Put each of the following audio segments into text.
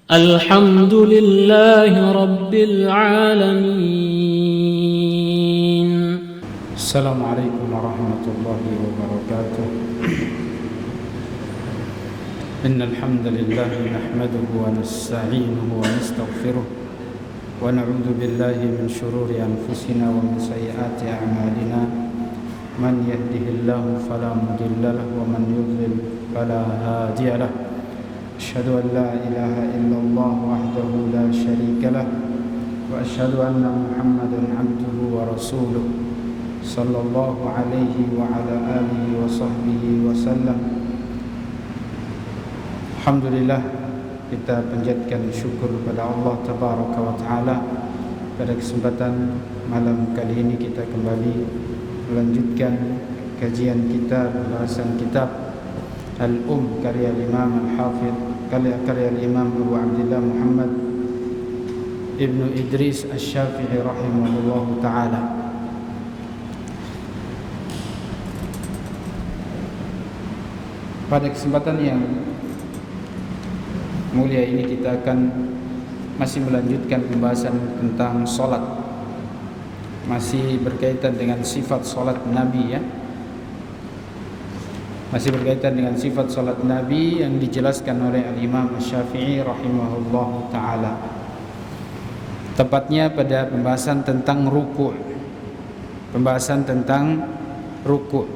الحمد لله رب العالمين. السلام عليكم ورحمة الله وبركاته. إن الحمد لله نحمده ونستعينه ونستغفره ونعوذ بالله من شرور أنفسنا ومن سيئات أعمالنا. من يهده الله فلا مضل له ومن يضلل فلا هادي له. أشهد أن لا إله إلا الله وحده لا شريك له وأشهد أن محمدا عبده ورسوله صلى الله عليه وعلى آله وصحبه وسلم. Alhamdulillah, kita panjatkan syukur kepada Allah Tabaraka wa Ta'ala. Pada kesempatan malam kali ini kita kembali melanjutkan kajian kita, pembahasan kitab Al-Umm karya Imam Al-Hafidh, karya Imam Abu Abdillah Muhammad Ibnu Idris Asy-Syafi'i rahimahullahu ta'ala. Pada kesempatan yang mulia ini kita akan masih melanjutkan pembahasan tentang solat, masih berkaitan dengan sifat solat Nabi ya. Masih berkaitan dengan sifat salat Nabi yang dijelaskan oleh Al-Imam Asy-Syafi'i rahimahullah ta'ala. Tepatnya pada pembahasan tentang ruku'. Pembahasan tentang ruku'.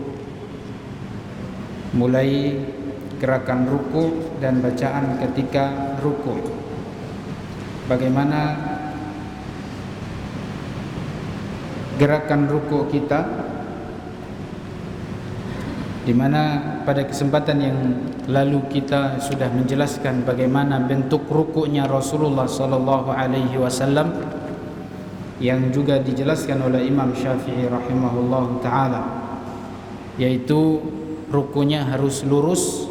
Mulai gerakan ruku' dan bacaan ketika ruku'. Bagaimana gerakan ruku' kita, di mana pada kesempatan yang lalu kita sudah menjelaskan bagaimana bentuk rukuknya Rasulullah sallallahu alaihi wasallam yang juga dijelaskan oleh Imam Syafi'i rahimahullah taala, yaitu rukuknya harus lurus,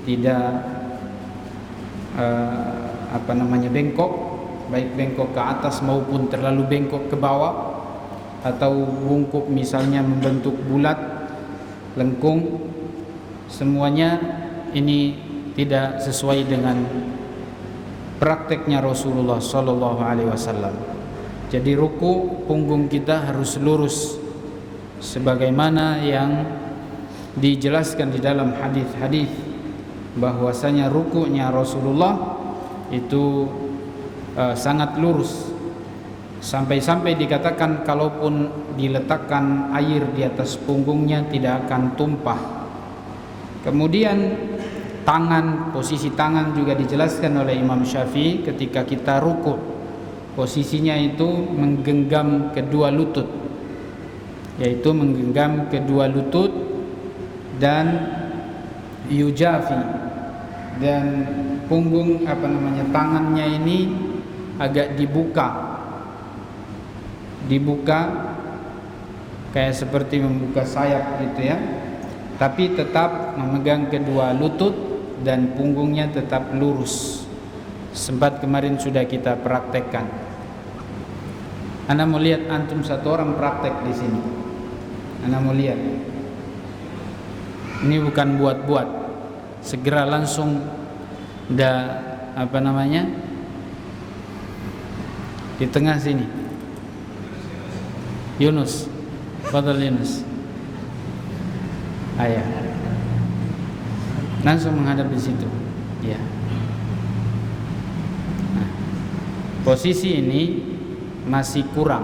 tidak bengkok, baik bengkok ke atas maupun terlalu bengkok ke bawah, atau bungkuk misalnya membentuk bulat, lengkung. Semuanya ini tidak sesuai dengan prakteknya Rasulullah sallallahu alaihi wasallam. Jadi ruku, punggung kita harus lurus sebagaimana yang dijelaskan di dalam hadis-hadis bahwasanya rukuknya Rasulullah itu sangat lurus, sampai-sampai dikatakan kalaupun diletakkan air di atas punggungnya tidak akan tumpah. Kemudian tangan, posisi tangan juga dijelaskan oleh Imam Syafi'i ketika kita ruku'. Posisinya itu menggenggam kedua lutut, yaitu menggenggam kedua lutut dan yujafi, dan punggung tangannya ini agak dibuka kayak seperti membuka sayap gitu ya, tapi tetap memegang kedua lutut dan punggungnya tetap lurus. Sempat kemarin sudah kita praktekkan. Anda mau lihat antum satu orang praktek di sini. Anda mau lihat. Ini bukan buat-buat. Segera langsung di tengah sini. Yunus, Fadal Yunus. Ayah. Langsung menghadap di situ. Ya. Nah, posisi ini masih kurang.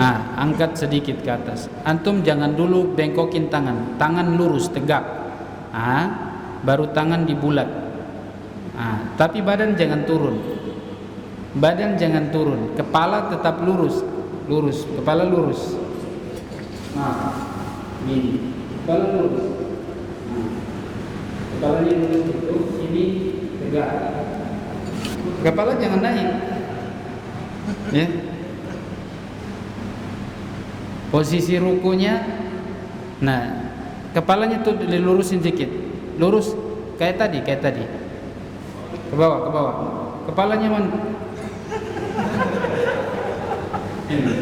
Nah, angkat sedikit ke atas. Antum jangan dulu bengkokin tangan. Tangan lurus tegak. Baru tangan dibulat. Tapi badan jangan turun. Badan jangan turun, kepala tetap lurus, kepala lurus. Gini, kepala lurus. Kepalanya lurus itu, ini tegak. Kepala jangan naik. Ya. Posisi rukunya, kepalanya tuh dilurusin sedikit, lurus kayak tadi. Ke bawah. Kepalanya mana? Ini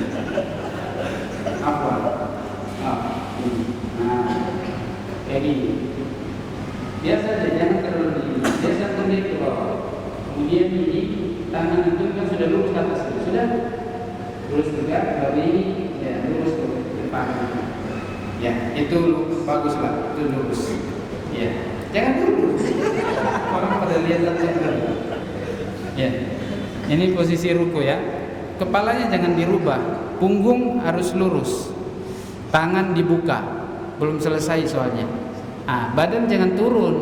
kayak gini biasa aja, jangan terlalu tinggi. Biasa sendiri ke bawah. Kemudian ini tangan antum kan sudah lurus ke atas, sudah lurus tegak, baru ini ya lurus ke depan. Ya, itu baguslah, itu lurus. Ya, jangan lurus. Orang pada lihat aja. Ya, ini posisi ruku ya. Kepalanya jangan dirubah, punggung harus lurus, tangan dibuka. Belum selesai soalnya. Badan jangan turun.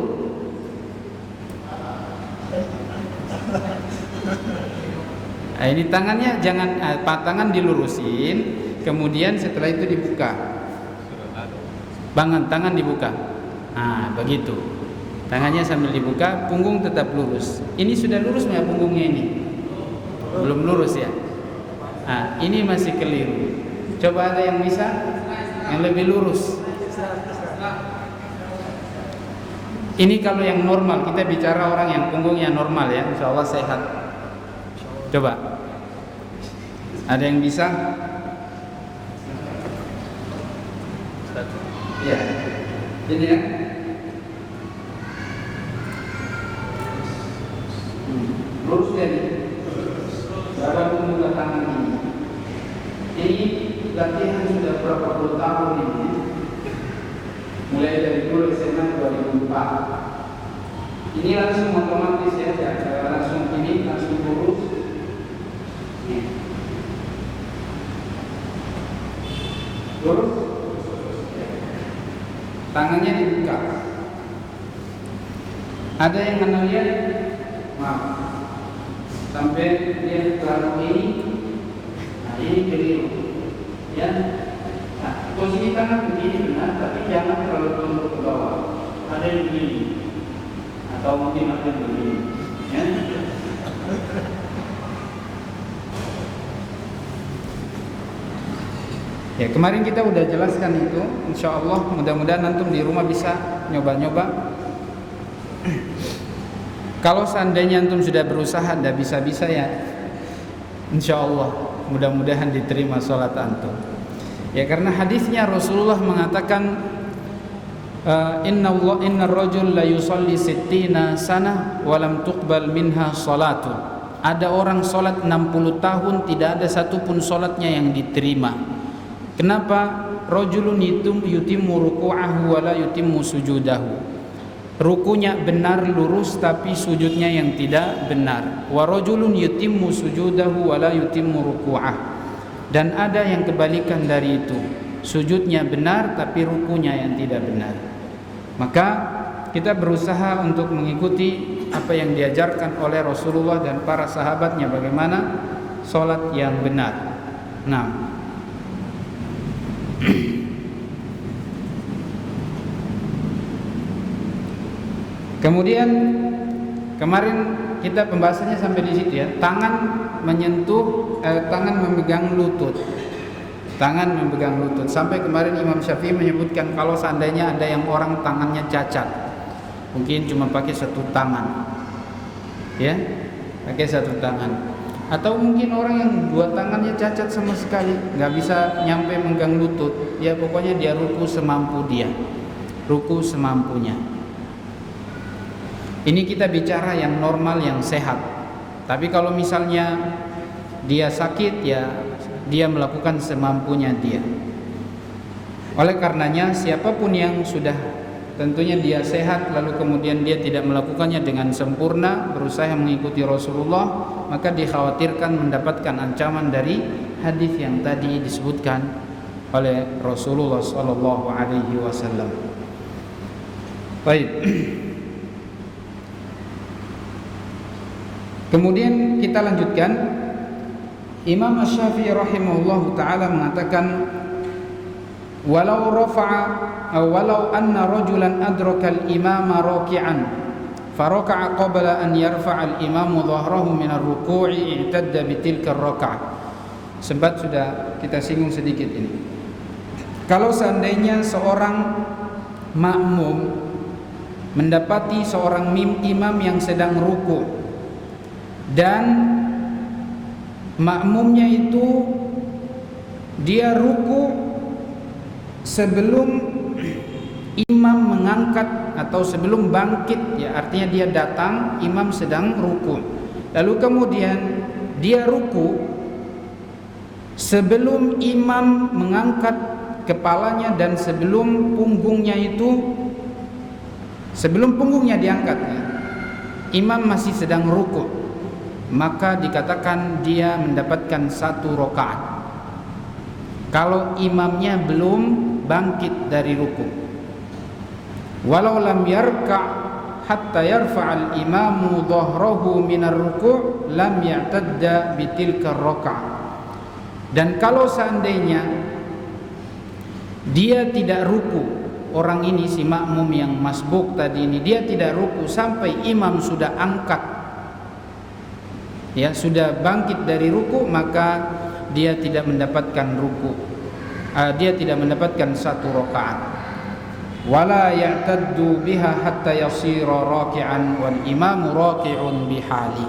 Ini tangannya jangan, tangan dilurusin, kemudian setelah itu dibuka. Tangan dibuka. Begitu. Tangannya sambil dibuka, punggung tetap lurus. Ini sudah lurus nggak punggungnya ini? Belum lurus ya. Ini masih keliru. Coba ada yang bisa yang lebih lurus. Ini kalau yang normal, kita bicara orang yang punggungnya normal ya, insya Allah sehat. Coba, ada yang bisa? Ya, ini ya. Lurus ya nih. Berapa punggung tangan ini? Ini latihan sudah berapa puluh tahun ini. Mulai dari dulu SMA 2004. Ini langsung otomatis ya, langsung ini langsung lurus. Lurus. Tangannya dibuka. Ada yang lihat, maaf, sampai dia taruh ini, ini keliru, ya. Posisi tangan begini benar, tapi jangan terlalu tunduk ke bawah. Ada yang begini, atau mungkin ada yang begini, ya. Ya, kemarin kita udah jelaskan itu. Insya Allah mudah-mudahan antum di rumah bisa nyoba-nyoba. Kalau seandainya antum sudah berusaha, tidak bisa-bisa ya, insya Allah mudah-mudahan diterima sholat antum. Ya, karena hadisnya Rasulullah mengatakan inna rajul la yusalli sittina sana walam tuqbal minha salatu. Ada orang sholat 60 tahun tidak ada satupun sholatnya yang diterima. Kenapa? Rajulun yutimmu ruku'ahu wa la yutimmu sujudahu. Rukunya benar lurus tapi sujudnya yang tidak benar. Wa rajulun yutimmu sujudahu wa la yutimmu ruku'ah. Dan ada yang kebalikan dari itu, sujudnya benar tapi rukunya yang tidak benar. Maka kita berusaha untuk mengikuti apa yang diajarkan oleh Rasulullah dan para sahabatnya, bagaimana sholat yang benar. Kemudian kemarin kita pembahasannya sampai di situ ya. Tangan menyentuh, tangan memegang lutut. Tangan memegang lutut. Sampai kemarin Imam Syafi'i menyebutkan kalau seandainya ada yang orang tangannya cacat, mungkin cuma pakai satu tangan, ya, pakai satu tangan. Atau mungkin orang yang dua tangannya cacat sama sekali, nggak bisa nyampe megang lutut. Ya pokoknya dia ruku semampu dia, ruku semampunya. Ini kita bicara yang normal, yang sehat. Tapi kalau misalnya dia sakit, ya dia melakukan semampunya dia. Oleh karenanya siapapun yang sudah tentunya dia sehat lalu kemudian dia tidak melakukannya dengan sempurna, berusaha mengikuti Rasulullah, maka dikhawatirkan mendapatkan ancaman dari hadis yang tadi disebutkan oleh Rasulullah sallallahu alaihi wasallam. Baik. Kemudian kita lanjutkan. Imam Asy-Syafi'i rahimahullahu taala mengatakan walau anna rajulan adraka al-imama raki'an faraka'a qabla an yarfa'a al-imamu dhahrahu min ar-ruku'i i'tadda bitilka ar-raka'ah. Sempat sudah kita singgung sedikit ini. Kalau seandainya seorang makmum mendapati seorang imam yang sedang ruku dan makmumnya itu dia ruku sebelum imam mengangkat atau sebelum bangkit, ya artinya dia datang, imam sedang ruku. Lalu kemudian dia ruku, sebelum imam mengangkat kepalanya dan sebelum punggungnya diangkat, imam masih sedang ruku, maka dikatakan dia mendapatkan 1 rakaat. Kalau imamnya belum bangkit dari ruku, walau lam yarka' hatta yarfa'al imamu dhahrahu minar ruku' lam ya'tadda bitilka raka'ah. Dan kalau seandainya dia tidak ruku, orang ini si makmum yang masbuk tadi ini, dia tidak ruku sampai imam sudah angkat, ya sudah bangkit dari ruku, maka dia tidak mendapatkan ruku, dia tidak mendapatkan 1 rakaat. Wala ya'taddu biha hatta yasira raki'an wal imamu raki'un bihali.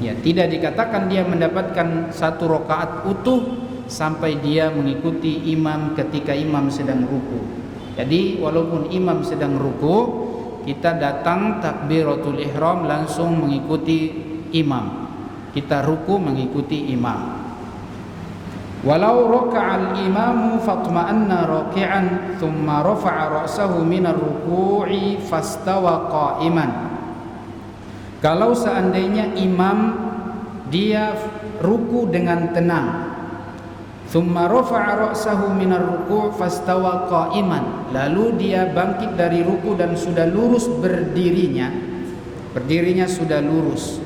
Ya, tidak dikatakan dia mendapatkan 1 rakaat utuh sampai dia mengikuti imam ketika imam sedang ruku. Jadi walaupun imam sedang ruku, kita datang takbiratul ihram langsung mengikuti imam. Kita ruku mengikuti imam. Walau raka'al imamu fatma'anna raki'an thumma rafa'a ra'sahu minar ruku'i fastawa qa'iman. Kalau seandainya imam dia ruku dengan tenang, thumma rafa'a ra'sahu minar ruku' fastawa qa'iman, lalu dia bangkit dari ruku dan sudah lurus berdirinya sudah lurus,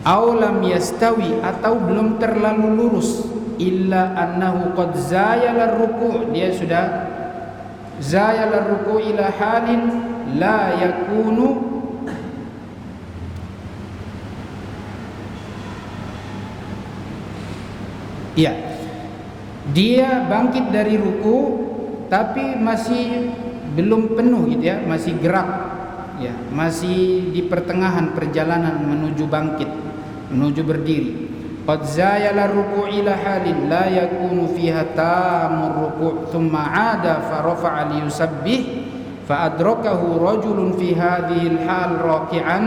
aw lam yastawi, atau belum terlalu lurus, illa annahu qad zayala ruku', dia sudah zayala ruku' ila halin la yakunu dia bangkit dari ruku tapi masih belum penuh gitu ya, masih gerak ya, masih di pertengahan perjalanan menuju bangkit, menuju berdiri. Qad zayala ruku' ila halin la yakunu fiha tamur ruku' thumma 'ada fa rafa'a li yusabbih fa adrakahu rajulun fi hadhihi al-hal raki'an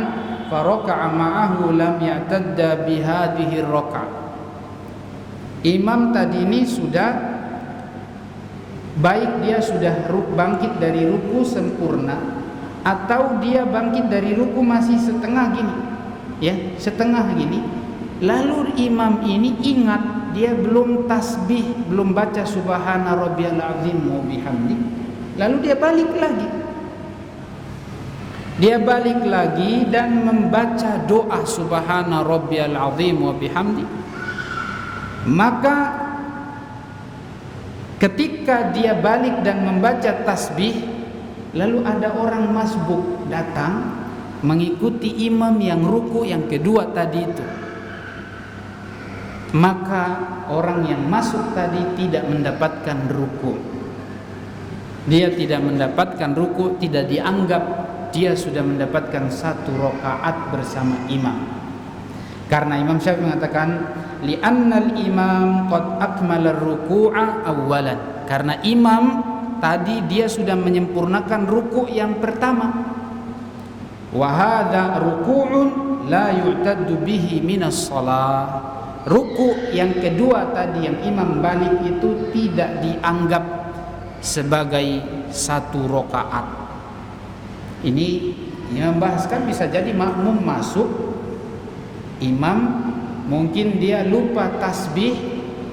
fa raka'a ma'ahu lam ya'tadda bi hadhihi ar-rak'ah. Imam tadi ini sudah baik dia sudah bangkit dari ruku sempurna, atau dia bangkit dari ruku masih setengah gini, ya setengah gini, lalu imam ini ingat dia belum tasbih, belum baca subhana rabbiyal azim wa bihamdi, lalu dia balik lagi dan membaca doa subhana rabbiyal azim wa bihamdi. Maka ketika dia balik dan membaca tasbih, lalu ada orang masbuk datang mengikuti imam yang ruku yang kedua tadi itu, maka orang yang masuk tadi tidak mendapatkan ruku. Dia tidak mendapatkan ruku, tidak dianggap dia sudah mendapatkan 1 rakaat bersama imam. Karena Imam Syafi'i mengatakan li'annal imam qad akmala ar-ruku'a awwalan, karena imam tadi dia sudah menyempurnakan ruku yang pertama. Wa hadza ruku'un la yu'taddu bihi minas shalah. Ruku yang kedua tadi yang imam balik itu tidak dianggap sebagai 1 rakaat. Ini yang membahaskan bisa jadi makmum masuk, imam mungkin dia lupa tasbih,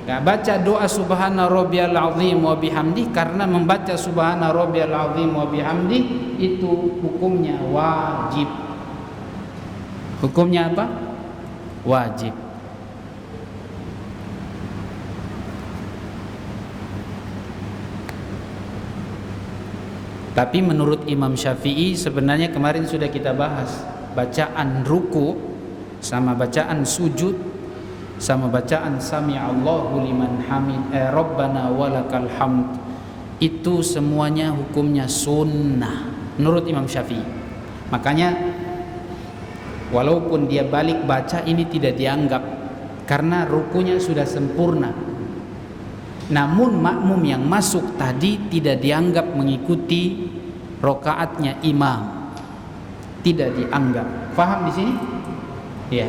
gak baca doa subhana rabbiyal azim wa bihamdi, karena membaca subhana rabbiyal azim wa bihamdi itu hukumnya wajib. Hukumnya apa? Wajib. Tapi menurut Imam Syafi'i sebenarnya kemarin sudah kita bahas, bacaan ruku sama bacaan sujud sama bacaan sami'allahu liman hamid rabbana walakal hamd itu semuanya hukumnya sunnah menurut Imam Syafi'i. Makanya walaupun dia balik baca ini tidak dianggap karena rukunya sudah sempurna. Namun makmum yang masuk tadi tidak dianggap mengikuti rokaatnya imam, tidak dianggap. Paham di sini? Ya.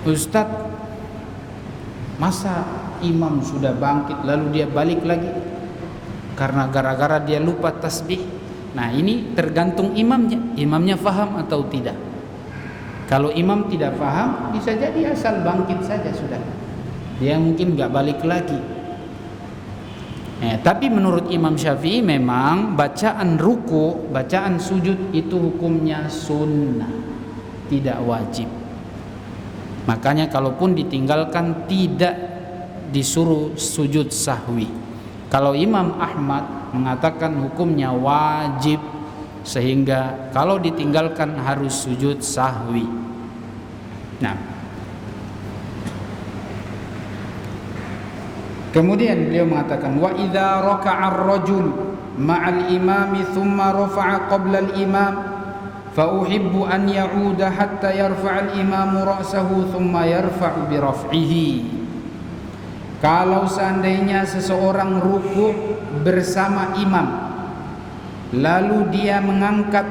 Ustadz, masa imam sudah bangkit lalu dia balik lagi karena gara-gara dia lupa tasbih? Nah, ini tergantung imamnya. Imamnya faham atau tidak. Kalau imam tidak faham, bisa jadi asal bangkit saja sudah. Dia mungkin nggak balik lagi. Tapi menurut Imam Syafi'i memang bacaan ruku, bacaan sujud itu hukumnya sunnah, tidak wajib. Makanya kalaupun ditinggalkan tidak disuruh sujud sahwi. Kalau Imam Ahmad mengatakan hukumnya wajib, sehingga kalau ditinggalkan harus sujud sahwi. Nah, kemudian beliau mengatakan wa idza raka'a ar-rajul ma'al imami thumma rafa'a qabla al-imam fa uhibbu an ya'uda hatta yarfa'a al-imamu ra'sahu thumma yarfa'u bi raf'ihi. Kalau seandainya seseorang ruku bersama imam lalu dia mengangkat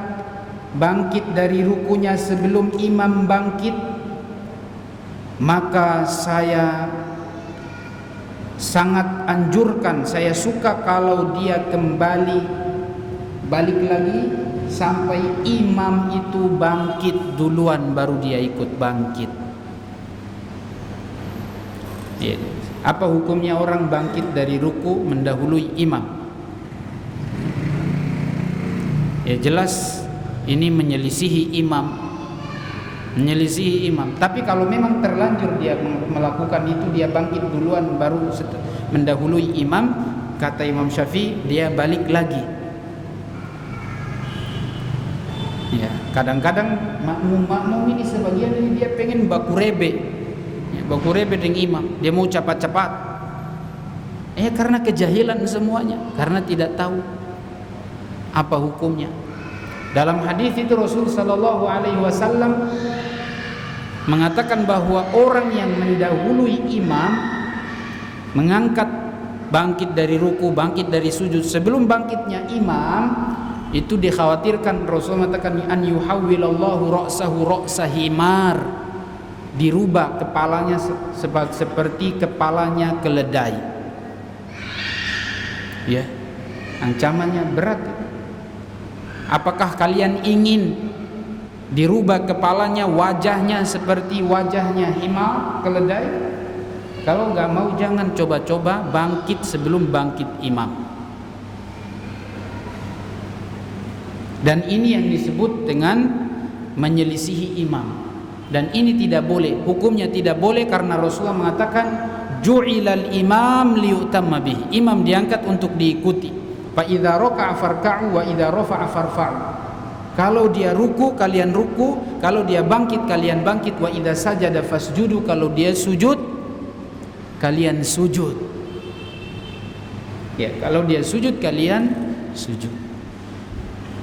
bangkit dari rukunya sebelum imam bangkit, maka saya sangat anjurkan, saya suka kalau dia kembali balik lagi sampai imam itu bangkit duluan baru dia ikut bangkit. Ya. Apa hukumnya orang bangkit dari ruku mendahului imam? Ya jelas ini menyelisihi imam. Menyelisihi imam. Tapi kalau memang terlanjur dia melakukan itu, dia bangkit duluan baru mendahului imam, kata Imam Syafi'i dia balik lagi. Ya, kadang-kadang makmum ini sebagian ini dia pengen baku rebe dengan imam, dia mau cepat-cepat. Karena kejahilan semuanya, karena tidak tahu apa hukumnya. Dalam hadis itu Rasul sallallahu alaihi wasallam mengatakan bahwa orang yang mendahului imam mengangkat bangkit dari ruku, bangkit dari sujud sebelum bangkitnya imam, itu dikhawatirkan, Rasul mengatakan an yuhawwilallahu ra'sahu ra'sa himar, dirubah kepalanya seperti kepalanya keledai. Ya, ancamannya berat. Apakah kalian ingin dirubah kepalanya, wajahnya seperti wajahnya himar, keledai? Kalau nggak mau jangan coba-coba bangkit sebelum bangkit imam. Dan ini yang disebut dengan menyelisihi imam. Dan ini tidak boleh, hukumnya tidak boleh karena Rasulullah mengatakan ju'ilal imam liyutamma bih. Imam diangkat untuk diikuti. Fa idza raka'a farka'u wa idza rafa'a farfa'u. Kalau dia ruku kalian ruku, kalau dia bangkit kalian bangkit, wa idza sajada fasjudu, kalau dia sujud kalian sujud. Ya, kalau dia sujud kalian sujud.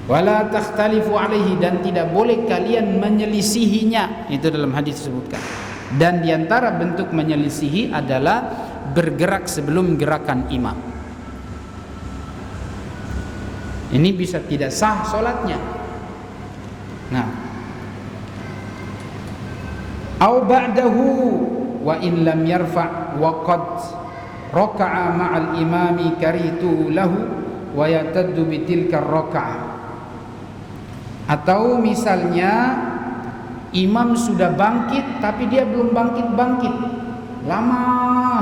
Wala takhtalifu alaihi, dan tidak boleh kalian menyelisihinya. Itu dalam hadis disebutkan. Dan diantara bentuk menyelisihi adalah bergerak sebelum gerakan imam. Ini bisa tidak sah solatnya. Nah, au ba'dahu wa in lam yarfa' wa qad raka'a ma'al imami karihtu lahu wa yataddu bitilka raka'ah. Atau misalnya imam sudah bangkit tapi dia belum bangkit lama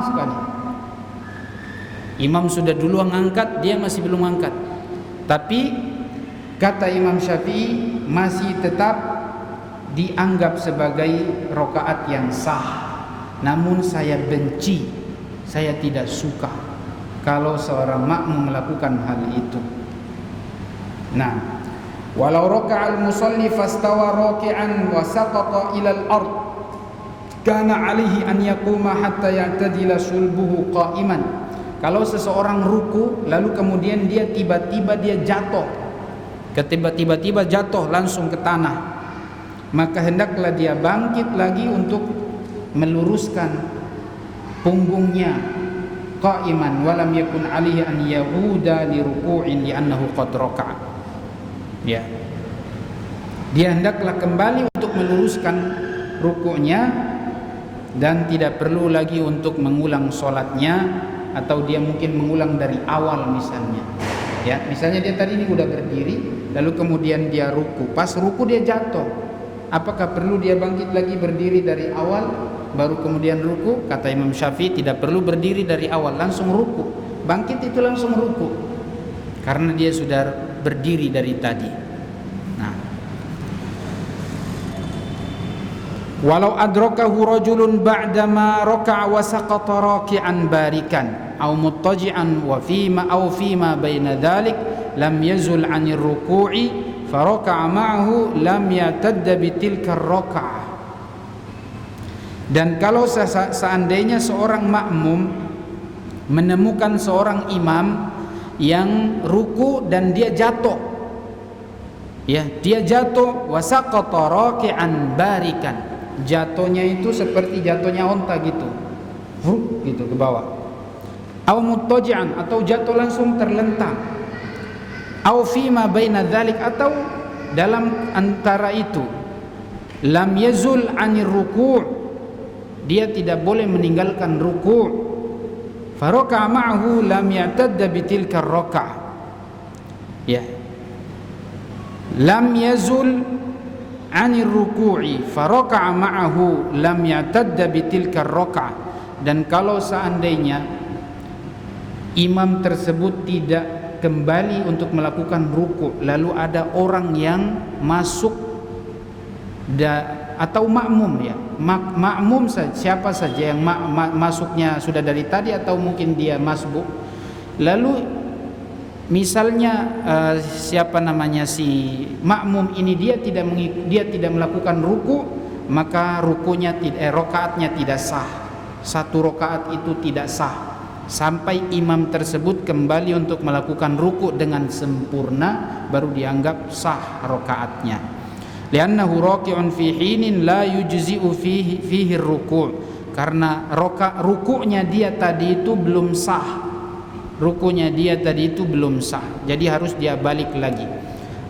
sekali. Imam sudah duluan ngangkat, dia masih belum ngangkat. Tapi kata Imam Syafi'i masih tetap dianggap sebagai rakaat yang sah. Namun saya benci, saya tidak suka kalau seorang makmum melakukan hal itu. Nah, walau raka'al musalli fastawa raki'an wa saqata ila al-ard kana 'alaihi an yaquma hatta ya'tadila sulbuhu qa'iman. Kalau seseorang ruku lalu kemudian dia tiba-tiba jatuh, tiba-tiba jatuh langsung ke tanah, maka hendaklah dia bangkit lagi untuk meluruskan punggungnya qa'iman wa lam yakun 'alaihi an yahuda li ruku'in li'annahu qad raka'a. Ya. Dia hendaklah kembali untuk meluruskan rukuknya dan tidak perlu lagi untuk mengulang sholatnya, atau dia mungkin mengulang dari awal misalnya. Ya, misalnya dia tadi ini udah berdiri, lalu kemudian dia ruku. Pas ruku dia jatuh. Apakah perlu dia bangkit lagi berdiri dari awal baru kemudian ruku? Kata Imam Syafi'i tidak perlu berdiri dari awal, langsung ruku. Bangkit itu langsung ruku. Karena dia sudah berdiri dari tadi. Nah, walau adrakahu rajulun ba'dama raka'a wa saqata raki'an barikan aw muttaji'an wa fima baina dhalik lam yazul 'anil ruku'i faraka'a ma'ahu lam yatadda bitilka raka'ah. Dan kalau seandainya seorang makmum menemukan seorang imam yang ruku dan dia jatuh, ya, dia jatuh wa saqata raki'an barikan, jatuhnya itu seperti jatuhnya onta gitu, gitu ke bawah. Aw muttaji'an, atau jatuh langsung terlentang. Aw fima baina dzalik, atau dalam antara itu. Lam yazul 'anir ruku', dia tidak boleh meninggalkan ruku'. Faraka'a ma'ahu lam ya'tadda bitilka raka'ah. Ya. Lam yazul 'anir ruku'i faraka'a ma'ahu lam ya'tadda bitilka raka'ah. Dan kalau seandainya imam tersebut tidak kembali untuk melakukan ruku', lalu ada orang yang masuk atau makmum, ya, makmum siapa saja yang masuknya sudah dari tadi atau mungkin dia masbuk, lalu misalnya siapa namanya si makmum ini dia tidak melakukan ruku, maka rukunya rakaatnya tidak sah. Satu rakaat itu tidak sah sampai imam tersebut kembali untuk melakukan ruku dengan sempurna, baru dianggap sah rakaatnya. Li'annahu raki'un fi hinin la yujzi'u fihi ruku', karena ruku'nya dia tadi itu belum sah. Ruku'nya dia tadi itu belum sah. Jadi harus dia balik lagi.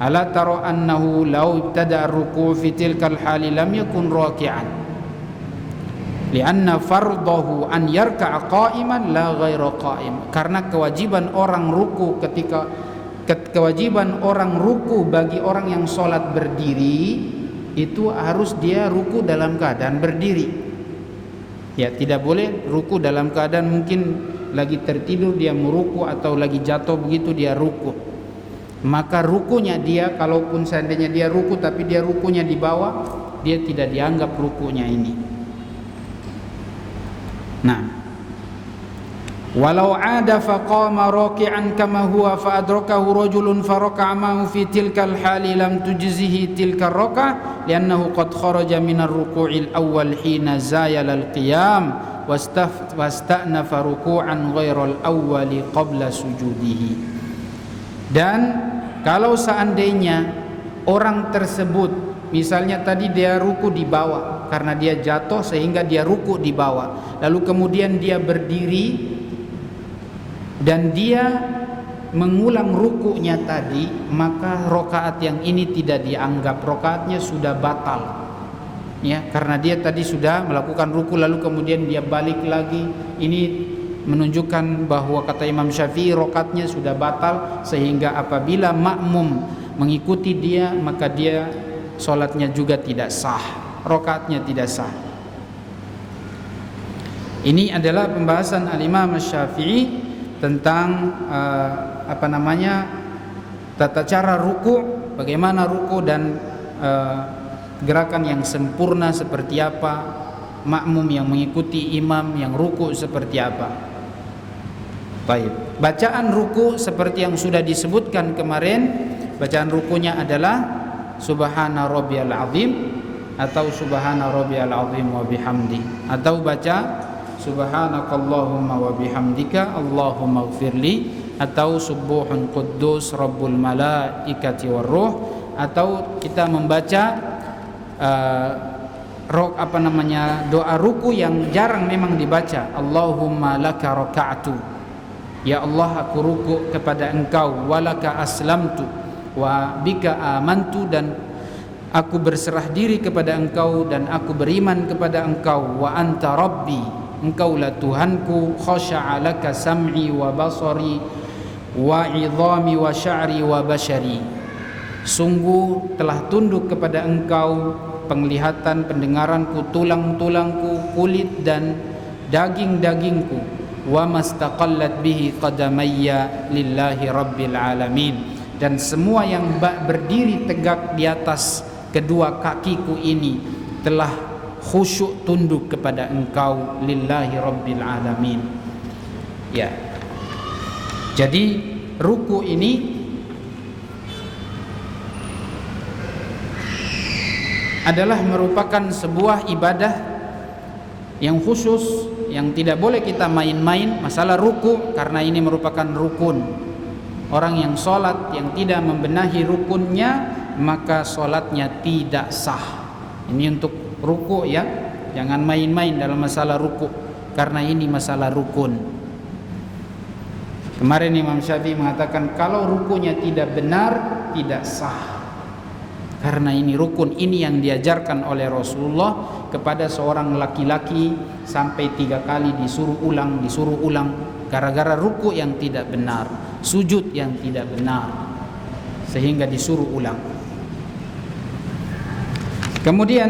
Ala tara annahu law ibtada ar-ruku' fi tilkal hali lam yakun raki'an. Li'anna fardahu an yarka'a qa'iman la ghaira qa'im. Karena kewajiban orang ruku bagi orang yang sholat berdiri itu harus dia ruku dalam keadaan berdiri. Ya, tidak boleh ruku dalam keadaan mungkin lagi tertidur dia meruku atau lagi jatuh begitu dia ruku. Maka rukunya dia, kalaupun seandainya dia ruku tapi dia rukunya di bawah, dia tidak dianggap rukunya ini. Nah, walau ada faqama raki'an kama huwa fa adrakahu rajulun faraka'a ma'ahu fi tilkal hali lam tujzihi tilka raka'ah li'annahu qad kharaja min ar-ruku'il awwal hina zayala al-qiyam wasta'nafa ruku'an ghairal awwali qabla sujudihi. Dan kalau seandainya orang tersebut misalnya tadi dia ruku di bawah karena dia jatuh sehingga dia ruku di bawah, lalu kemudian dia berdiri dan dia mengulang rukunya tadi, maka rakaat yang ini tidak dianggap, rakaatnya sudah batal. Ya, karena dia tadi sudah melakukan ruku lalu kemudian dia balik lagi. Ini menunjukkan bahwa kata Imam Syafi'i rakaatnya sudah batal, sehingga apabila makmum mengikuti dia maka dia sholatnya juga tidak sah, rakaatnya tidak sah. Ini adalah pembahasan Al-Imam Syafi'i tentang tata cara ruku, bagaimana ruku dan gerakan yang sempurna seperti apa, makmum yang mengikuti imam yang ruku seperti apa. Baik, bacaan ruku seperti yang sudah disebutkan kemarin, bacaan rukunya adalah subhana rabbiyal azim atau subhana rabbiyal azim wa bihamdi, atau baca subhanakallahumma wa bihamdika Allahumma ighfirli, atau subuhun quddus rabbul malaikati warruh, atau kita membaca doa ruku yang jarang memang dibaca. Allahumma laka raka'tu, ya Allah aku ruku kepada Engkau, walaka aslamtu wa bika amantu, dan aku berserah diri kepada Engkau dan aku beriman kepada Engkau, wa anta rabbi, Engkaulah Tuhanku, khasha'a laka sam'i wa basari wa idhami wa sya'ri wa bashari, sungguh telah tunduk kepada Engkau penglihatan, pendengaranku, tulang-tulangku, kulit dan daging-dagingku, wa mastaqallat bihi qadamayya lillahi rabbil alamin, dan semua yang berdiri tegak di atas kedua kakiku ini telah khusyuk tunduk kepada Engkau, lillahi rabbil alamin. Ya. Jadi ruku ini adalah merupakan sebuah ibadah yang khusus, yang tidak boleh kita main-main masalah ruku, karena ini merupakan rukun. Orang yang sholat yang tidak membenahi rukunnya, maka sholatnya tidak sah. Ini untuk ruku ya, jangan main-main dalam masalah ruku, karena ini masalah rukun. Kemarin Imam Syafi'i mengatakan kalau rukunya tidak benar, tidak sah, karena ini rukun. Ini yang diajarkan oleh Rasulullah kepada seorang laki-laki, sampai 3 kali disuruh ulang gara-gara ruku yang tidak benar, sujud yang tidak benar, sehingga disuruh ulang. Kemudian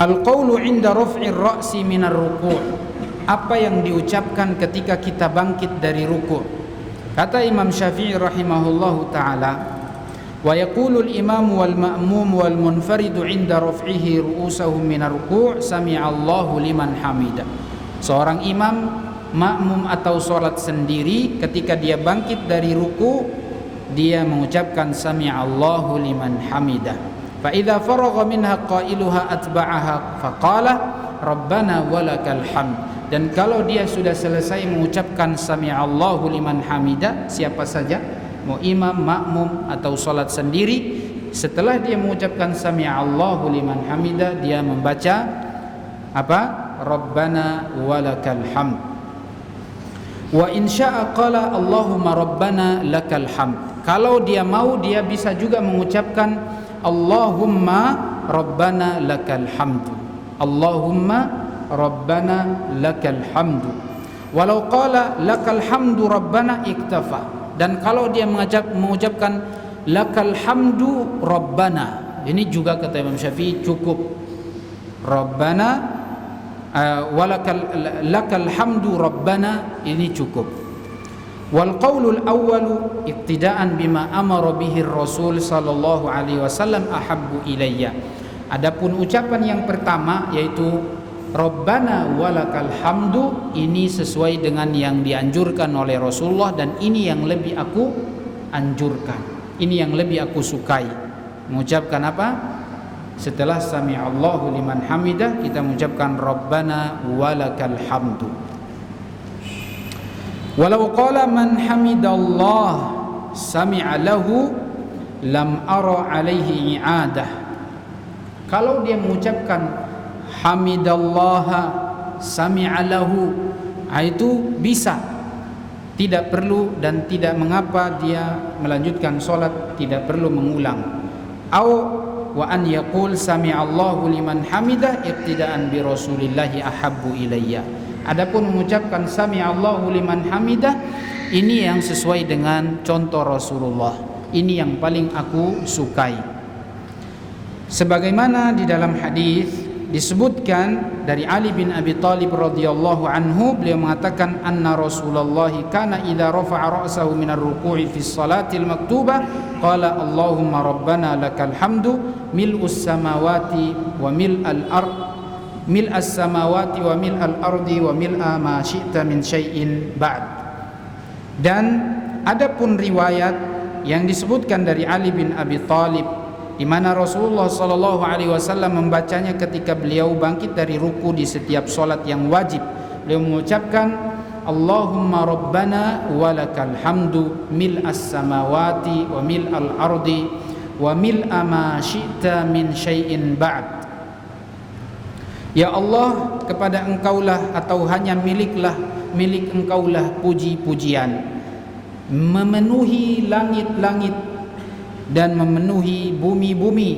al-qawlu 'inda raf'ir ra'si minar ruku', apa yang diucapkan ketika kita bangkit dari ruku'. Kata Imam Syafi'i rahimahullahu ta'ala, wa yaqulu al-imam wal ma'mum wal munfaridu 'inda raf'ihi ru'usahum minar ruku', sami'allahu liman hamida. Seorang imam, makmum atau salat sendiri, ketika dia bangkit dari ruku', dia mengucapkan sami'allahu liman hamida. Fa idza faragha minha qailuha atba'aha faqala rabbana walakal hamd. Dan kalau dia sudah selesai mengucapkan sami'allahu liman hamida, siapa saja, mau imam, makmum atau salat sendiri, setelah dia mengucapkan sami'allahu liman hamida, dia membaca apa? Rabbana walakal hamd. Wa in syaa qala Allahumma rabbana lakal hamd. Kalau dia mau, dia bisa juga mengucapkan Allahumma rabbana lakal hamdu. Allahumma rabbana lakal hamdu. Walau qala lakal hamdu rabbana iktafa. Dan kalau dia mengucapkan lakal hamdu rabbana, ini juga kata Imam Syafi'i cukup. Rabbana lakal hamdu rabbana, ini cukup. Wal qaulul awwalu iqtidaan bima amara bihi Rasul sallallahu alaihi wasallam ahabbu ilayya. Adapun ucapan yang pertama, yaitu Rabbana walakal hamdu, ini sesuai dengan yang dianjurkan oleh Rasulullah, dan ini yang lebih aku anjurkan, ini yang lebih aku sukai. Mengucapkan apa? Setelah sami'allahu liman hamidah, kita mengucapkan Rabbana walakal hamdu. Walau qala man hamidallah sami'a lahu lam ara alaihi i'adah. Kalau dia mengucapkan hamidallaha sami'a lahu, itu bisa, tidak perlu dan tidak mengapa dia melanjutkan solat, tidak perlu mengulang. Au wa an yaqul sami'allahu liman hamidah iqtidaan bi rasulillahi ahabbu ilayya. Adapun mengucapkan sami'allahu liman hamidah, ini yang sesuai dengan contoh Rasulullah, ini yang paling aku sukai. Sebagaimana di dalam hadis disebutkan dari Ali bin Abi Thalib radhiyallahu anhu, beliau mengatakan anna Rasulullah kana idza rafa'a ra'sahu minar ruku'i fi shalatil maktubah qala Allahumma rabbana lakal hamdu mil'us samawati wa mil'al ard mil'as samawati wa mil'al ardi wa mil'a ma syi'ta min syai'in ba'd. Dan adapun riwayat yang disebutkan dari Ali bin Abi Thalib, di mana Rasulullah sallallahu alaihi wasallam membacanya ketika beliau bangkit dari ruku di setiap salat yang wajib. Beliau mengucapkan Allahumma rabbana walakal hamdu mil'as samawati wa mil'al ardi wa mil'a ma syi'ta min syai'in ba'd. Ya Allah, kepada Engkaulah atau hanya milik Engkaulah puji-pujian, memenuhi langit-langit dan memenuhi bumi-bumi,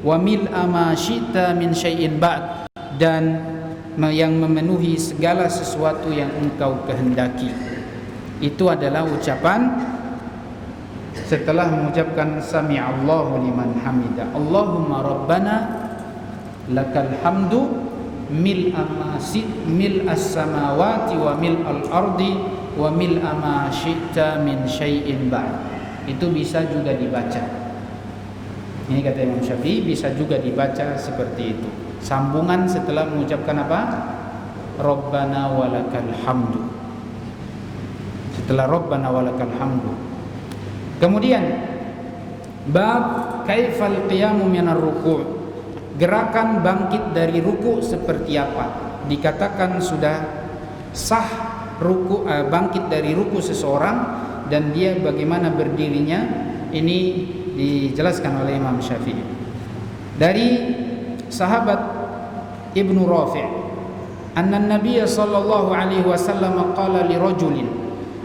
wa mil'a ma syi'ta min syai'in ba'd, dan yang memenuhi segala sesuatu yang Engkau kehendaki. Itu adalah ucapan setelah mengucapkan sami'allahu liman hamidah. Allahumma rabbana lakal hamdu mil'a as samawati wa mil'al ardi wa mil'a ma syi'ta min syai'in ba'd. Itu bisa juga dibaca. Ini kata Imam Syafi'i, bisa juga dibaca seperti itu. Sambungan setelah mengucapkan apa? Rabbana walakal hamdu. Setelah Rabbana walakal hamdu. Kemudian bab kaifal qiyamu minar ruku'. Gerakan bangkit dari ruku seperti apa? Dikatakan sudah sah ruku, bangkit dari ruku seseorang, dan dia bagaimana berdirinya. Ini dijelaskan oleh Imam Syafi'i dari sahabat Ibnu Rafi', anna Nabiy sallallahu alaihi wasallam qala li rajulin,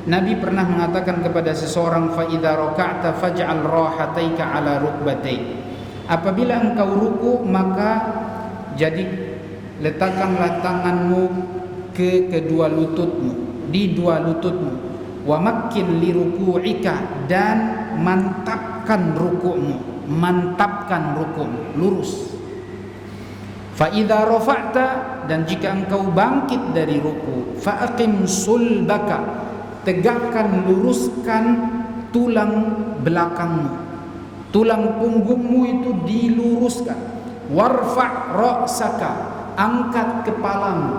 Nabi pernah mengatakan kepada seseorang, fa idza raka'ta faj'al rahataika ala rukbatayk. Apabila engkau ruku, maka letakkanlah tanganmu ke kedua lututmu, di dua lututmu. Wa makkin li ruku'ika, dan mantapkan ruku'mu, lurus. Fa idza rafa'ta, dan jika engkau bangkit dari ruku, fa aqim sulbaka, tegakkan, luruskan tulang belakangmu. Tulang punggungmu itu diluruskan. Warfa' ra'saka, angkat kepalamu.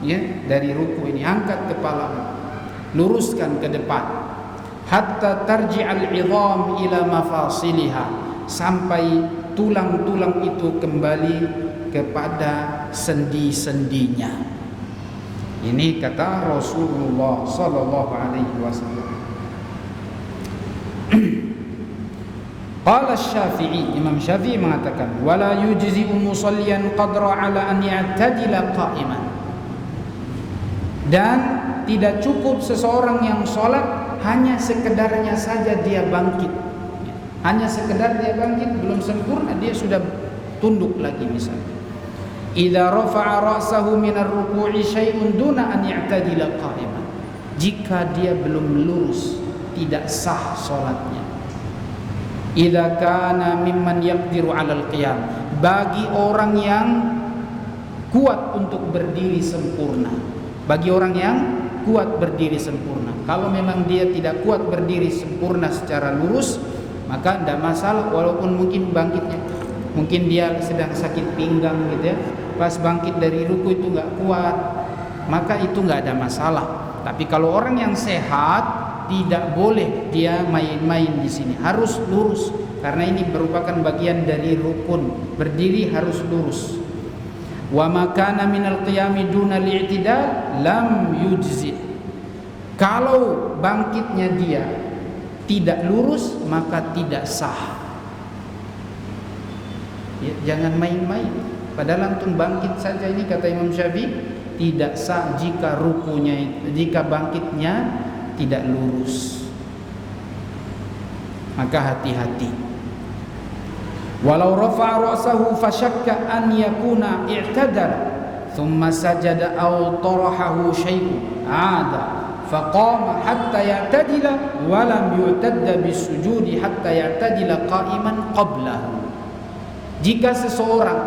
Ya, dari ruku ini angkat kepalamu, luruskan ke depan. Hatta tarji'al 'idham ila mafasiliha, sampai tulang-tulang itu kembali kepada sendi-sendinya. Ini kata Rasulullah sallallahu alaihi wasallam. Qala Syafi'i, Imam Syafi'i mengatakan, wala yujzi'u musalliyan qadra ala an ya'tadila qa'iman. Dan tidak cukup seseorang yang sholat hanya sekedarnya saja dia bangkit. Hanya sekedar dia bangkit belum sempurna, dia sudah tunduk lagi misalnya. Idza rafa'a ra'sahu minar ruku'i syai'un duna an ya'tadila qa'iman. Jika dia belum lurus, tidak sah sholatnya. Idza kana mimman yaqdiru 'alal qiyam, bagi orang yang kuat untuk berdiri sempurna. Bagi orang yang kuat berdiri sempurna. Kalau memang dia tidak kuat berdiri sempurna secara lurus, maka tidak masalah, walaupun mungkin bangkitnya, mungkin dia sedang sakit pinggang gitu ya, pas bangkit dari ruku itu nggak kuat, maka itu nggak ada masalah. Tapi kalau orang yang sehat, tidak boleh dia main-main di sini, harus lurus, karena ini merupakan bagian dari rukun, berdiri harus lurus. Wa ma kana minal qiyami duna li'tidal lam yujzi. Kalau bangkitnya dia tidak lurus, maka tidak sah. Ya, jangan main-main. Padahal antum bangkit saja, ini kata Imam Syafi'i tidak sah jika jika bangkitnya tidak lurus. Maka hati-hati. Walau rafa'a ra'sahu fashakka an yakuna i'tadala thumma sajada aw tarahahu syai'un 'ada faqama hatta ya'tadila wa lam yu'tadda bisujudi hatta ya'tadila qa'iman qablahu. Jika seseorang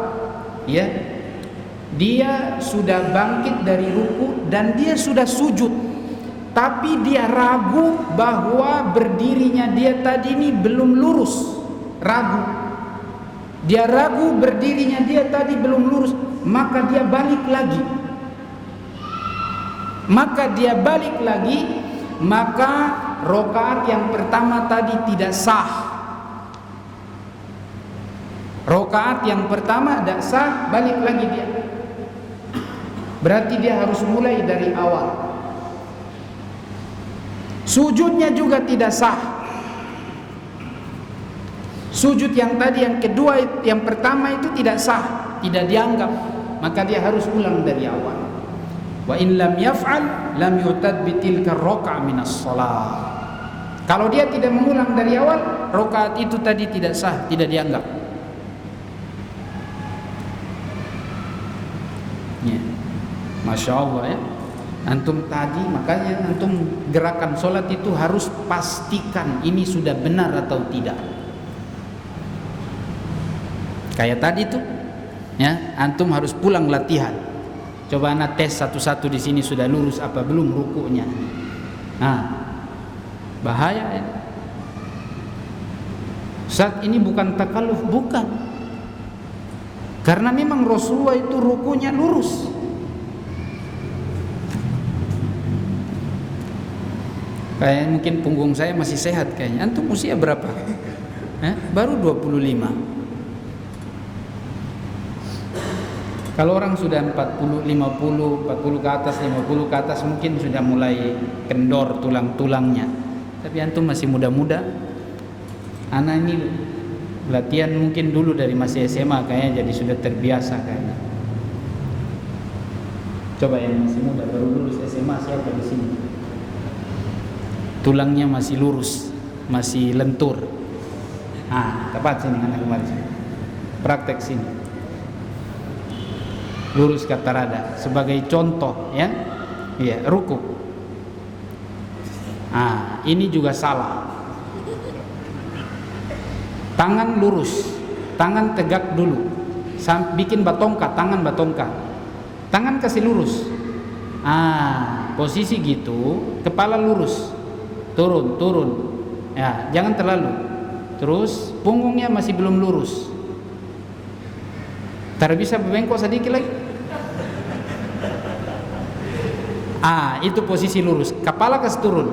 dia sudah bangkit dari ruku dan dia sudah sujud, tapi dia ragu bahwa berdirinya dia tadi ini belum lurus, dia ragu berdirinya dia tadi belum lurus, maka dia balik lagi, maka rakaat yang pertama tadi tidak sah. Rakaat yang pertama tidak sah, balik lagi dia. Berarti dia harus mulai dari awal. Sujudnya juga tidak sah. Sujud yang tadi, yang kedua, yang pertama itu tidak sah, tidak dianggap, maka dia harus ulang dari awal. Wa in lam yaf'al lam yu'tad bitilka raka'a minas shalah. Kalau dia tidak mengulang dari awal, rakaat itu tadi tidak sah, tidak dianggap. Ya. Masya Allah ya. Antum tadi, makanya antum gerakan sholat itu harus pastikan ini sudah benar atau tidak. Kayak tadi tuh, ya, antum harus pulang latihan. Coba anak tes satu-satu di sini sudah lurus apa belum rukunya. Nah, bahaya ya. Saat ini bukan takalluf, bukan. Karena memang Rasulullah itu rukunya lurus. Kayak mungkin punggung saya masih sehat kayaknya. Antum usia berapa? Baru 25. Kalau orang sudah 40, 50, 40 ke atas, 50 ke atas mungkin sudah mulai kendor tulang-tulangnya. Tapi antum masih muda-muda. Anak ini latihan mungkin dulu dari masih SMA kayaknya, jadi sudah terbiasa kayaknya. Coba yang masih muda baru lulus SMA siapa di sini? Tulangnya masih lurus, masih lentur. Tepat sini anak kemarin. Praktek sini. Lurus kata rada sebagai contoh ya. Iya, ruku. Ini juga salah. Tangan lurus, tangan tegak dulu. Bikin batongka, tangan batongka. Tangan kasih lurus. Posisi gitu, kepala lurus. Turun. Ya, jangan terlalu. Terus punggungnya masih belum lurus. Tar bisa bengkok sedikit lagi. Itu posisi lurus. Kepala kasih turun.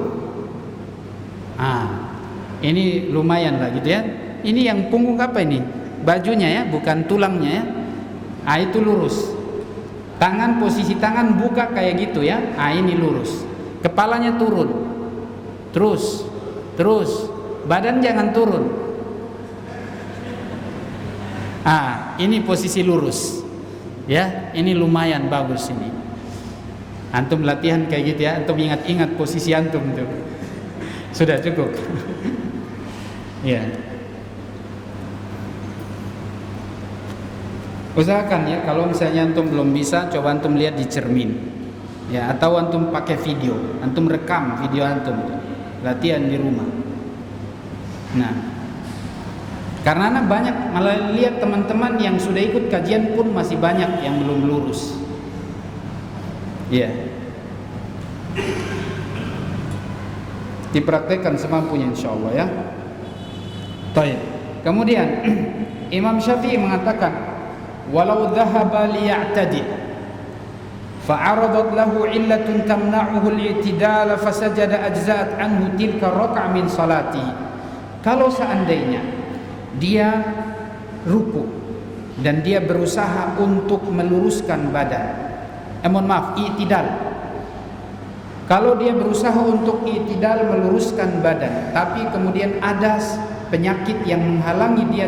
Ini lumayan lah gitu ya. Ini yang punggung apa ini? Bajunya ya, bukan tulangnya ya. Itu lurus. Tangan, posisi tangan buka kayak gitu ya. Ini lurus. Kepalanya turun. Terus. Badan jangan turun. Ini posisi lurus. Ya, ini lumayan bagus ini. Antum latihan kayak gitu ya, antum ingat-ingat posisi antum tuh. Sudah cukup. Ya. Usahakan ya, kalau misalnya antum belum bisa, coba antum lihat di cermin. Ya, atau antum pakai video, antum rekam video antum tuh. Latihan di rumah. Nah, karena anak banyak malah lihat teman-teman yang sudah ikut kajian pun masih banyak yang belum lurus. Ya. Dipraktekkan semampunya insyaallah ya. Baik. Kemudian Imam Syafi'i mengatakan, walau dhahaba liya'tadi fa'aradat lahu illatun tamna'uhu al-i'tidal fasajada ajza'at anhu tilka raka' min salati. Kalau seandainya dia ruku dan dia berusaha untuk meluruskan badan, i'tidal. Kalau dia berusaha untuk i'tidal, meluruskan badan, tapi kemudian ada penyakit yang menghalangi dia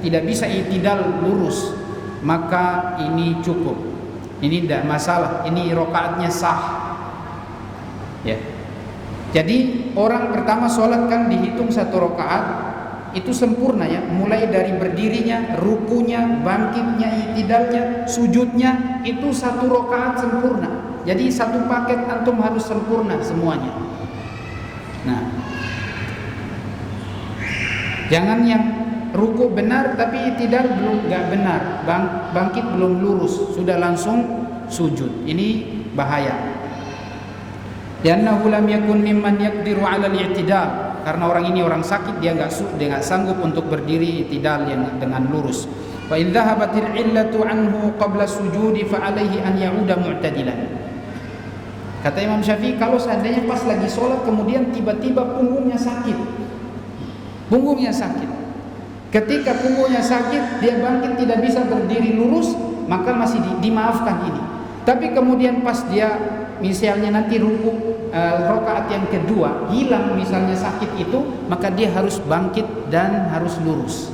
tidak bisa i'tidal lurus, maka ini cukup. Ini tidak masalah, ini rakaatnya sah. Ya. Jadi orang pertama sholat kan dihitung satu rakaat itu sempurna ya, mulai dari berdirinya, rukunya, bangkitnya, i'tidalnya, sujudnya, itu satu rakaat sempurna. Jadi satu paket antum harus sempurna semuanya. Nah, jangan yang ruku benar tapi i'tidal belum nggak benar, bangkit belum lurus, sudah langsung sujud. Ini bahaya. Li'annahu lam yakun mimman yaqdiru 'ala al-i'tidal. Karena orang ini orang sakit, dia nggak sanggup untuk berdiri i'tidal yang dengan lurus. Wa in dhahabatil illatu anhu qabla sujudi fa alaihi an ya'uda mu'tadilan. Kata Imam Syafi'i, kalau seandainya pas lagi sholat kemudian tiba-tiba punggungnya sakit. Ketika punggungnya sakit, dia bangkit tidak bisa berdiri lurus, maka masih dimaafkan ini. Tapi kemudian pas dia misalnya nanti rakaat yang kedua hilang misalnya sakit itu, maka dia harus bangkit dan harus lurus.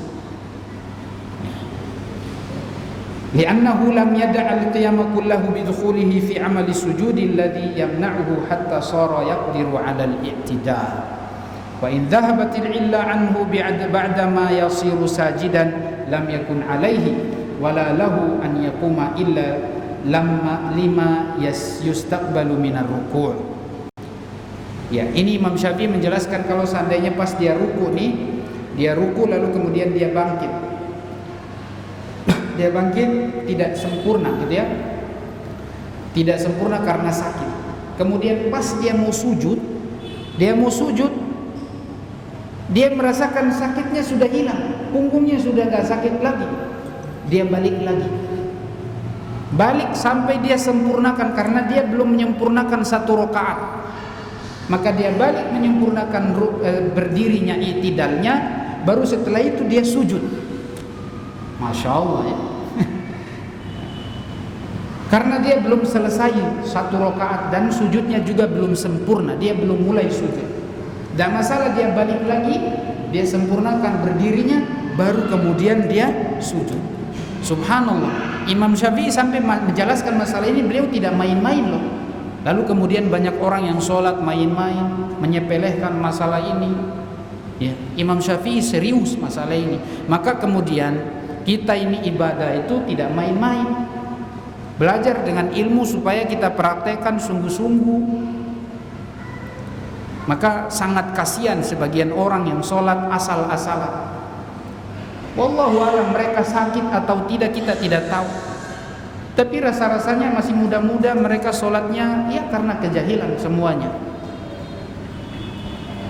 Li'annahu lam yada'al qiyama kullahu bidukhulihi fi amali sujudi alladhi yamna'uhu hatta sara yaqdiru 'ala al-i'tidal. Wa in dhahabatil illa anhu ba'da ma yasiru sajidan lam yakun 'alaihi wala lahu an yaquma illa lima yustaqbalu minar ruku'. Ya, ini Imam Syafi'i menjelaskan kalau seandainya pas dia ruku nih, dia ruku lalu kemudian dia bangkit. Dia bangkit tidak sempurna gitu ya. Tidak sempurna karena sakit. Kemudian pas dia mau sujud, dia merasakan sakitnya sudah hilang, punggungnya sudah enggak sakit lagi. Dia balik lagi. Balik sampai dia sempurnakan, karena dia belum menyempurnakan satu rakaat. Maka dia balik menyempurnakan berdirinya, i'tidalnya, baru setelah itu dia sujud. Masya Allah ya. Karena dia belum selesai satu rakaat dan sujudnya juga belum sempurna, dia belum mulai sujud. Dan masalah dia balik lagi, dia sempurnakan berdirinya, baru kemudian dia sujud. Subhanallah, Imam Syafi'i sampai menjelaskan masalah ini, beliau tidak main-main loh. Lalu kemudian banyak orang yang sholat main-main, menyepelehkan masalah ini ya. Imam Syafi'i serius masalah ini. Maka kemudian kita ini ibadah itu tidak main-main. Belajar dengan ilmu supaya kita praktekkan sungguh-sungguh. Maka sangat kasihan sebagian orang yang sholat asal-asalan. Wallahu a'lam, mereka sakit atau tidak kita tidak tahu. Tapi rasa-rasanya masih muda-muda, mereka sholatnya ya karena kejahilan semuanya.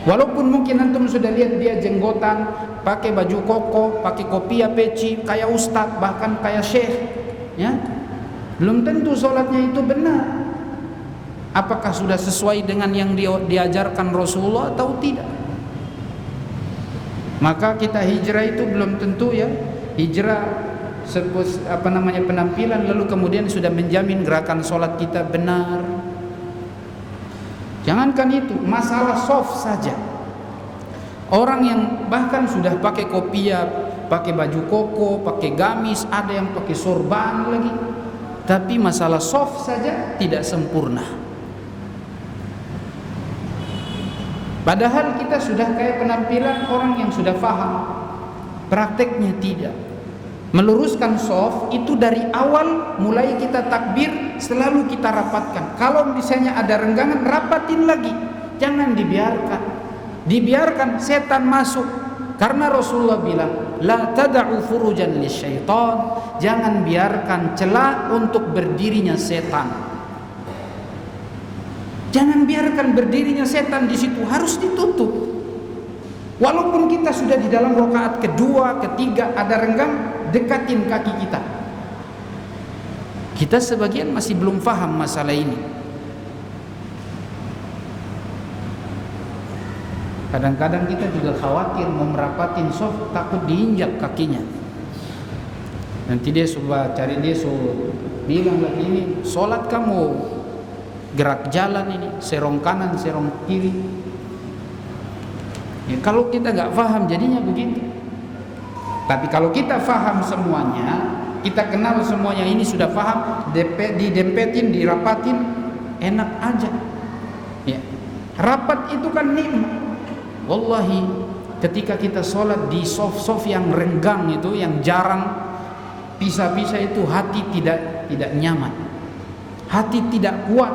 Walaupun mungkin antum sudah lihat dia jenggotan, pakai baju koko, pakai kopiah peci, kayak ustadz, bahkan kayak syekh, ya. Belum tentu sholatnya itu benar. Apakah sudah sesuai dengan yang diajarkan Rasulullah atau tidak? Maka kita hijrah itu belum tentu ya. Hijrah penampilan lalu kemudian sudah menjamin gerakan sholat kita benar. Jangankan itu, masalah soft saja. Orang yang bahkan sudah pakai kopiah, pakai baju koko, pakai gamis, ada yang pakai sorban lagi, tapi masalah soft saja tidak sempurna. Padahal kita sudah kayak penampilan orang yang sudah paham, prakteknya tidak. Meluruskan soft itu dari awal, mulai kita takbir selalu kita rapatkan. Kalau misalnya ada renggangan, rapatin lagi, jangan dibiarkan setan masuk. Karena Rasulullah bilang, la tada'u furujan lisyaitan, jangan biarkan celah untuk berdirinya setan. Jangan biarkan berdirinya setan di situ, harus ditutup. Walaupun kita sudah di dalam rakaat kedua, ketiga ada renggang, dekatin kaki kita. Kita sebagian masih belum paham masalah ini. Kadang-kadang kita juga khawatir mau merapatin soft, takut diinjak kakinya. Nanti dia coba cari, dia bilang lagi, ini sholat kamu gerak jalan ini, serong kanan, serong kiri. Ya, kalau kita nggak paham jadinya begitu. Tapi kalau kita paham semuanya, kita kenal semuanya, ini sudah paham, didempetin, dirapatin, enak aja. Ya. Rapat itu kan nikmat. Wallahi, ketika kita sholat di soft yang renggang itu, yang jarang pisah-pisah itu, hati tidak nyaman, hati tidak kuat,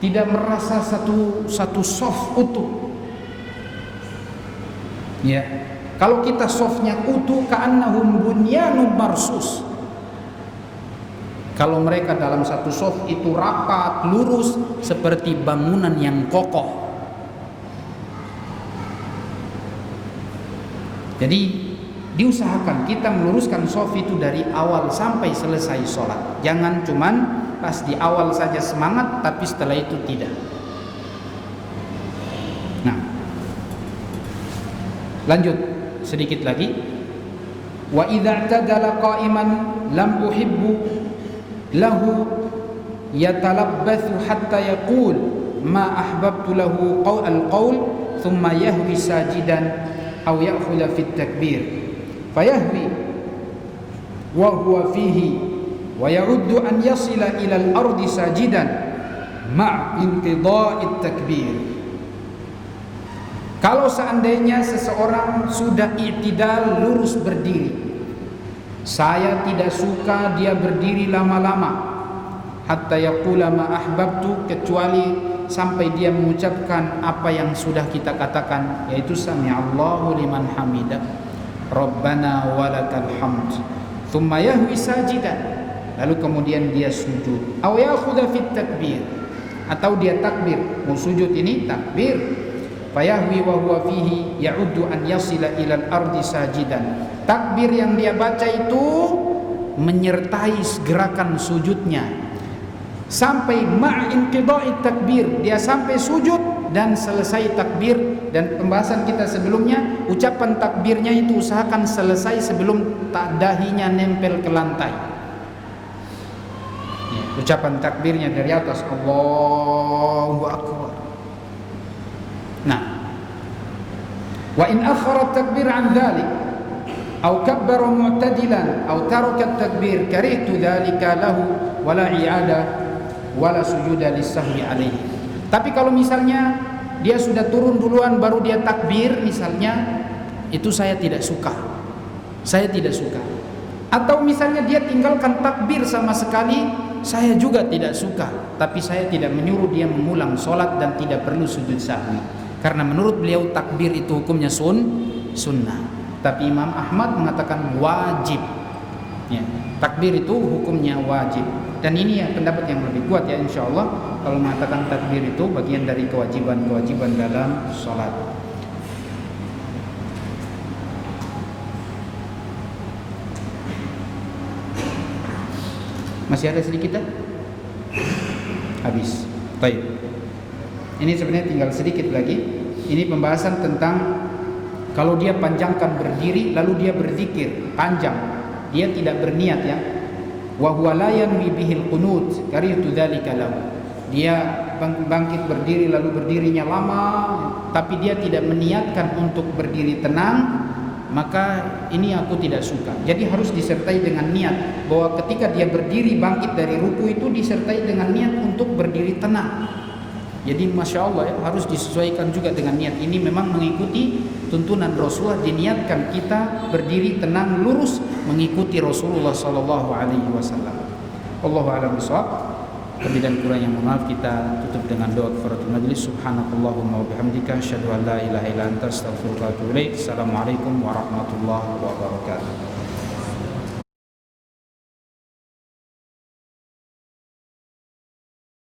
tidak merasa satu soft utuh. Ya, kalau kita softnya utuh, ka'annahum bunyanun marsus. Kalau mereka dalam satu soft itu rapat, lurus, seperti bangunan yang kokoh. Jadi diusahakan kita meluruskan soft itu dari awal sampai selesai sholat. Jangan cuman pas di awal saja semangat, tapi setelah itu tidak. Nah, lanjut sedikit lagi. Wa idza i'tadala qa'iman lam uhibbu lahu yatalabbathu hatta yaqul ma ahbabtu lahu al-qawl thumma yahwi sajidan aw ya'khudha fi at-takbir fayahwi wa huwa fihi wa ya'uddu an yasila ila al-ardi sajidan ma' inqida'i at-takbir. Kalau seandainya seseorang sudah i'tidal lurus berdiri, saya tidak suka dia berdiri lama-lama, hatta yaqula ma ahbabtu, kecuali sampai dia mengucapkan apa yang sudah kita katakan, yaitu sami'allahu liman hamidah, rabbana walakal hamd, thumma yahwi sajidan, lalu kemudian dia sujud, aw ya'khudha fit takbir, atau dia takbir, mau sujud ini takbir, fayahwi wa huwa fihi ya'uddu an yasila ilal ardi sajidan. Takbir yang dia baca itu menyertai gerakan sujudnya sampai ma'inqida'i takbir, dia sampai sujud dan selesai takbir. Dan pembahasan kita sebelumnya, ucapan takbirnya itu usahakan selesai sebelum dahinya nempel ke lantai. Ucapan takbirnya dari atas, Allahu Akbar. Nah, wa in akhara at-takbir an dhalik aw kabbara mu'tadilan aw taraka at-takbir karihtu dhalika lahu wala i'ada wala sujuda lis-sahwi alaihi. Tapi kalau misalnya dia sudah turun duluan baru dia takbir misalnya, itu saya tidak suka. Saya tidak suka. Atau misalnya dia tinggalkan takbir sama sekali, saya juga tidak suka. Tapi saya tidak menyuruh dia mengulang solat dan tidak perlu sujud sahwi. Karena menurut beliau takbir itu hukumnya sunnah. Tapi Imam Ahmad mengatakan wajib. Ya, takbir itu hukumnya wajib. Dan ini ya pendapat yang lebih kuat ya insyaallah, kalau mengatakan takbir itu bagian dari kewajiban-kewajiban dalam sholat. Masih ada sedikit tak? Habis. Baik. Ini sebenarnya tinggal sedikit lagi. Ini pembahasan tentang kalau dia panjangkan berdiri lalu dia berzikir panjang, dia tidak berniat ya. Wa huwa la yanwi bihil qunut karihtu dzalika lahu. Dia bangkit berdiri lalu berdirinya lama tapi dia tidak meniatkan untuk berdiri tenang, maka ini aku tidak suka. Jadi harus disertai dengan niat bahwa ketika dia berdiri bangkit dari ruku itu disertai dengan niat untuk berdiri tenang. Jadi Masya Allah ya, harus disesuaikan juga dengan niat. Ini memang mengikuti tuntunan Rasulullah, diniatkan kita berdiri tenang lurus mengikuti Rasulullah sallallahu alaihi wasallam. Wallahu a'lam bishawab. Lebih dan kurang yang maaf kita tutup dengan doa kafaratul majlis. Subhanakallahumma wa bihamdika asyhadu an la ilaha illa anta astaghfiruka wa atubu ilaik. Assalamualaikum warahmatullahi wabarakatuh.